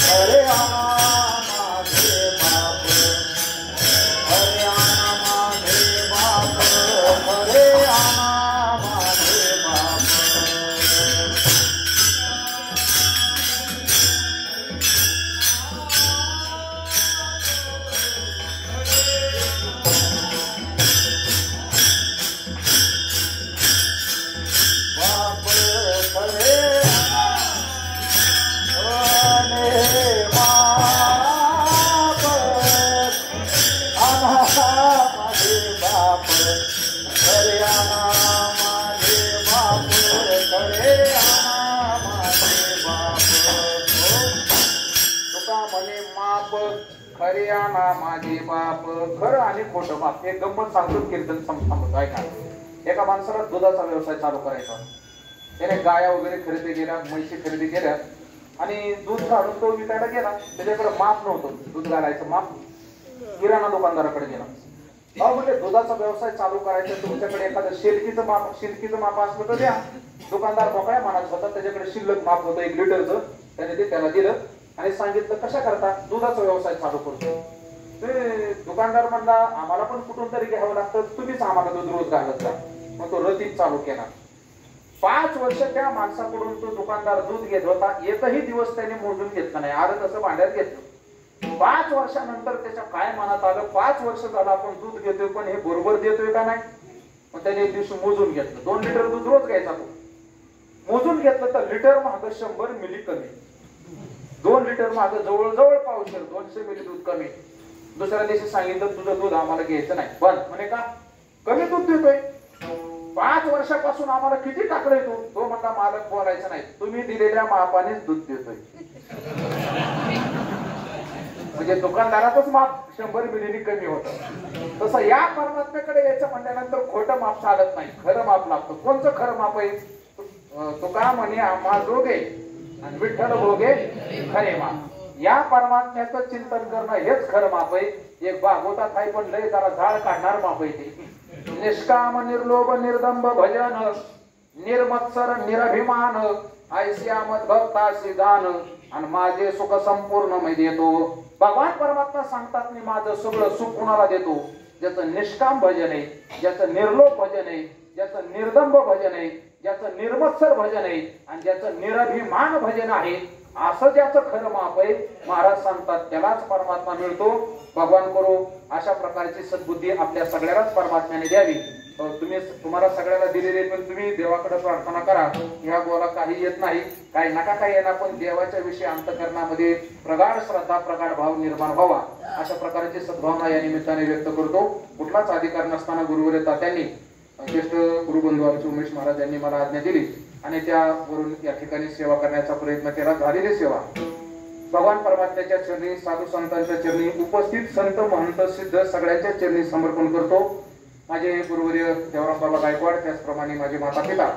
हरे आना माझे बाप, हरे आना माझे बाप, हरे आना माझे बाप. बाप खरे खरे आना माझे बाप. खरं आणि खोटं बाप हे गंमत सांगतो कीर्तन सांगतो. ऐका, एका माणसाला दुधाचा व्यवसाय चालू करायचा. त्याने गाया वगैरे खरेदी केल्या, म्हशी खरेदी केल्या आणि दूध काढून तो विकायला गेला. त्याच्याकडे माप नव्हतं, दूध घालायचं माप. किराणा दुकानदाराकडे गेला. अहो म्हणजे दुधाचा व्यवसाय चालू करायचा, तुमच्याकडे एखादं शिल्कीचं माप असलं तर द्या. दुकानदार मोकळ्या मानात होता, त्याच्याकडे शिल्लक माप होतं 1 लिटरचं. त्याने ते त्याला दिलं आणि सांगितलं कशा करता, दुधाचा व्यवसाय चालू करतो. ते दुकानदार म्हणला आम्हाला पण कुठून तरी घ्यावं लागतं, तुम्हीच आम्हाला दूध रोज घालत जा. मग तो रतीब चालू केला. 5 वर्ष त्या माणसाकडून तो दुकानदार दूध घेत होता. एकही दिवस त्याने मोजून घेतला नाही, आलं तसं भांड्यात घेतलं. 5 वर्षानंतर त्याच्या काय मनात आलं, 5 वर्ष झालं आपण दूध घेतोय पण हे बरोबर देतोय का नाही. मग त्याने एक दिवशी मोजून घेतलं. 2 लिटर दूध रोज घ्यायचा तो. मोजून घेतलं तर लिटर मागं 100 मिली कमी, 2 लिटर मागं जवळजवळ पावशेर 200 मिली दूध कमी. दुसऱ्या दिवशी सांगितलं तुझं दूध आम्हाला घ्यायचं नाही, बंद. म्हणे का, कमी दूध देतोय. 5 वर्षापासून आम्हाला किती टाकलंय तू. तो म्हणला मालक बोलायचं नाही, तुम्ही दिलेल्या मापानेच दूध देतोय. म्हणजे दुकानदारातच माप 100 मिलीनी कमी होतं. तसं या परमात्म्याकडे यायचं म्हणल्यानंतर खोटं माप चालत नाही, खरं माप लागतं. कोणचं खरं माप आहे. तुका म्हणे आम्हा जोगे आणि विठ्ठल भोगे खरे माप. या परमात्म्याचं चिंतन करणं हेच खरं माप आहे. एक भागवतात आहे पण लय जरा झाड काढणार माप आहे ते. निष्काम निर्लोभ निर्दंभ भजन, निर्मत्सर निरभिमान, ऐसिया मत भक्तासी दान, आणि माझे सुख संपूर्ण मी देतो. भगवान परमात्मा सांगतात मी माझं सगळं सुख कुणाला देतो, ज्याचं निष्काम भजन आहे, ज्याचं निर्लोभ भजन आहे, ज्याचं निर्दंभ भजन आहे, ज्याचं निर्मत्सर भजन आहे आणि ज्याचं निरभिमान भजन आहे. असं ज्याचं खरं माप आहे महाराज सांगतात त्यालाच परमात्मा मिळतो. भगवान करो अशा प्रकारची सद्बुद्धी आपल्या सगळ्यालाच परमात्म्याने द्यावी. तुम्हाला सगळ्याला दिलेले पण तुम्ही देवाकडे प्रार्थना करा. ह्या गोला काही येत नाही, काही नका काही येणार, पण देवाच्या विषयी अंतःकरणामध्ये प्रगाढ श्रद्धा प्रगाढ भाव निर्माण व्हावा अशा प्रकारची सद्भावना या निमित्ताने व्यक्त करतो. कुठलाच अधिकार नसताना गुरुवर्य तात्यांनी, ज्येष्ठ गुरुबंधू आमचे उमेश महाराज यांनी मला आज्ञा दिली आणि त्यावरून या ठिकाणी सेवा करण्याचा प्रयत्न केला. झालेली सेवा भगवान परमात्म्याच्या चरणी, साधू संतांच्या चरणी, उपस्थित संत महंत सिद्ध सगळ्यांच्या चरणी समर्पण करतो. माझे गुरुवर्य देवराम बाबा गायकवाड, त्याचप्रमाणे माझे माता पिता